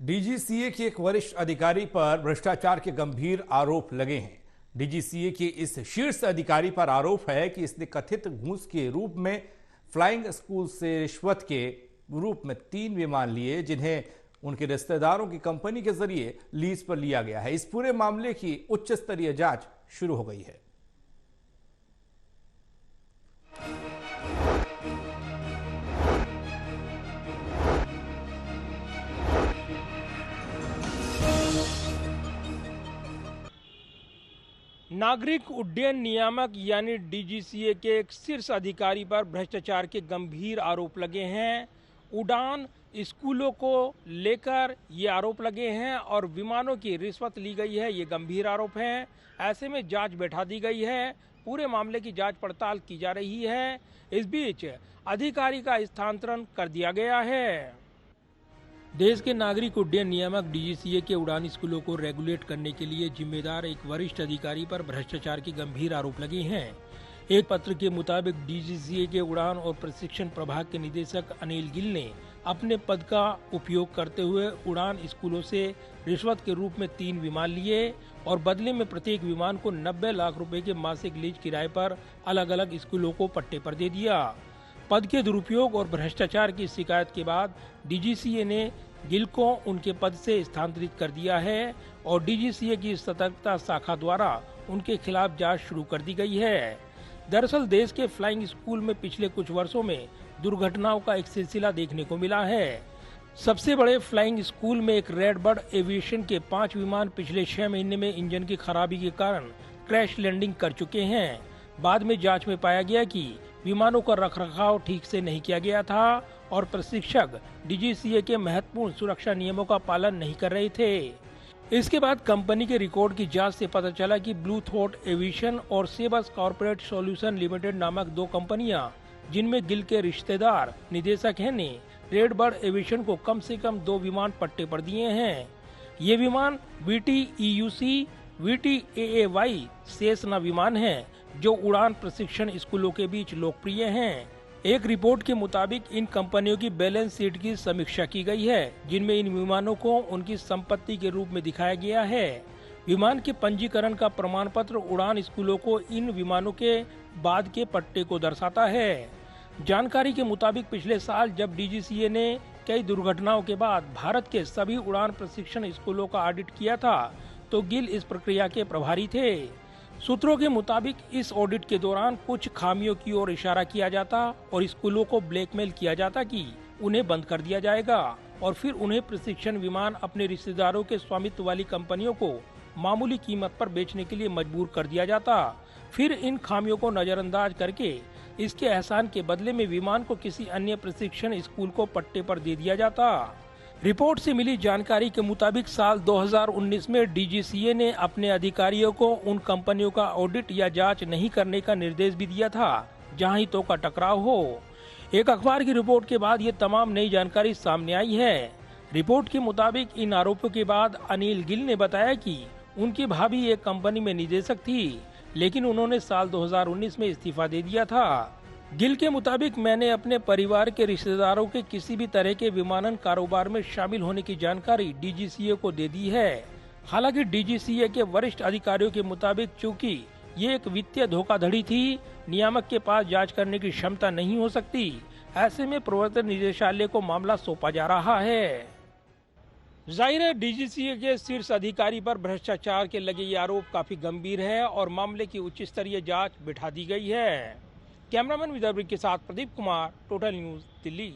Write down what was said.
DGCA के एक वरिष्ठ अधिकारी पर भ्रष्टाचार के गंभीर आरोप लगे हैं। डीजीसीए के इस शीर्ष अधिकारी पर आरोप है कि इसने कथित घूस के रूप में फ्लाइंग स्कूल से रिश्वत के रूप में 3 विमान लिए, जिन्हें उनके रिश्तेदारों की कंपनी के जरिए लीज पर लिया गया है। इस पूरे मामले की उच्च स्तरीय जांच शुरू हो गई है। नागरिक उड्डयन नियामक यानी डीजीसीए के एक शीर्ष अधिकारी पर भ्रष्टाचार के गंभीर आरोप लगे हैं। उड़ान स्कूलों को लेकर ये आरोप लगे हैं और विमानों की रिश्वत ली गई है, ये गंभीर आरोप हैं। ऐसे में जांच बैठा दी गई है। पूरे मामले की जांच पड़ताल की जा रही है। इस बीच अधिकारी का स्थानांतरण कर दिया गया है। देश के नागरिक उड्डयन नियामक डीजीसीए के उड़ान स्कूलों को रेगुलेट करने के लिए जिम्मेदार एक वरिष्ठ अधिकारी पर भ्रष्टाचार के गंभीर आरोप लगे हैं। एक पत्र के मुताबिक डीजीसीए के उड़ान और प्रशिक्षण प्रभाग के निदेशक अनिल गिल ने अपने पद का उपयोग करते हुए उड़ान स्कूलों से रिश्वत के रूप में 3 विमान लिए और बदले में प्रत्येक विमान को 90 लाख रुपए के मासिक लीज किराए पर अलग अलग स्कूलों को पट्टे पर दे दिया। पद के दुरुपयोग और भ्रष्टाचार की शिकायत के बाद डीजीसीए ने गिल को उनके पद से स्थानांतरित कर दिया है और डीजीसीए की सतर्कता शाखा द्वारा उनके खिलाफ जांच शुरू कर दी गई है। दरअसल देश के फ्लाइंग स्कूल में पिछले कुछ वर्षों में दुर्घटनाओं का एक सिलसिला देखने को मिला है। सबसे बड़े फ्लाइंग स्कूल में एक रेड बर्ड एविएशन के 5 विमान पिछले 6 महीने में इंजन की खराबी के कारण क्रैश लैंडिंग कर चुके हैं। बाद में जांच में पाया गया कि विमानों का रखरखाव ठीक से नहीं किया गया था और प्रशिक्षक डीजीसीए के महत्वपूर्ण सुरक्षा नियमों का पालन नहीं कर रहे थे। इसके बाद कंपनी के रिकॉर्ड की जांच से पता चला कि ब्लू थ्रोट एविएशन और सेबस कॉर्पोरेट सॉल्यूशन लिमिटेड नामक 2 कंपनियां, जिनमें गिल के रिश्तेदार निदेशक हैं, ने रेड बर्ड एविएशन को कम से कम 2 विमान पट्टे पर दिए हैं। ये विमान VTEUC VTAAY सेसना विमान हैं, जो उड़ान प्रशिक्षण स्कूलों के बीच लोकप्रिय हैं। एक रिपोर्ट के मुताबिक इन कंपनियों की बैलेंस शीट की समीक्षा की गई है, जिनमें इन विमानों को उनकी संपत्ति के रूप में दिखाया गया है। विमान के पंजीकरण का प्रमाण पत्र उड़ान स्कूलों को इन विमानों के बाद के पट्टे को दर्शाता है। जानकारी के मुताबिक पिछले साल जब डीजीसीए ने कई दुर्घटनाओं के बाद भारत के सभी उड़ान प्रशिक्षण स्कूलों का ऑडिट किया था, तो गिल इस प्रक्रिया के प्रभारी थे। सूत्रों के मुताबिक इस ऑडिट के दौरान कुछ खामियों की ओर इशारा किया जाता और स्कूलों को ब्लैकमेल किया जाता कि उन्हें बंद कर दिया जाएगा और फिर उन्हें प्रशिक्षण विमान अपने रिश्तेदारों के स्वामित्व वाली कंपनियों को मामूली कीमत पर बेचने के लिए मजबूर कर दिया जाता। फिर इन खामियों को नजरअंदाज करके इसके एहसान के बदले में विमान को किसी अन्य प्रशिक्षण स्कूल को पट्टे पर दे दिया जाता। रिपोर्ट से मिली जानकारी के मुताबिक साल 2019 में डीजीसीए ने अपने अधिकारियों को उन कंपनियों का ऑडिट या जांच नहीं करने का निर्देश भी दिया था जहां हितों का टकराव हो। एक अखबार की रिपोर्ट के बाद ये तमाम नई जानकारी सामने आई है। रिपोर्ट के मुताबिक इन आरोपों के बाद अनिल गिल ने बताया कि उनकी भाभी एक कंपनी में निदेशक थी, लेकिन उन्होंने साल 2019 में इस्तीफा दे दिया था। गिल के मुताबिक मैंने अपने परिवार के रिश्तेदारों के किसी भी तरह के विमानन कारोबार में शामिल होने की जानकारी डीजीसीए को दे दी है। हालांकि डीजीसीए के वरिष्ठ अधिकारियों के मुताबिक चूंकि ये एक वित्तीय धोखाधड़ी थी, नियामक के पास जांच करने की क्षमता नहीं हो सकती। ऐसे में प्रवर्तन निदेशालय को मामला सौंपा जा रहा है। जाहिर है डीजीसीए के शीर्ष अधिकारी पर भ्रष्टाचार के लगे ये आरोप काफी गंभीर है और मामले की उच्च स्तरीय जांच बिठा दी गई है। कैमरामैन विदर्भ के साथ प्रदीप कुमार, टोटल न्यूज़, दिल्ली।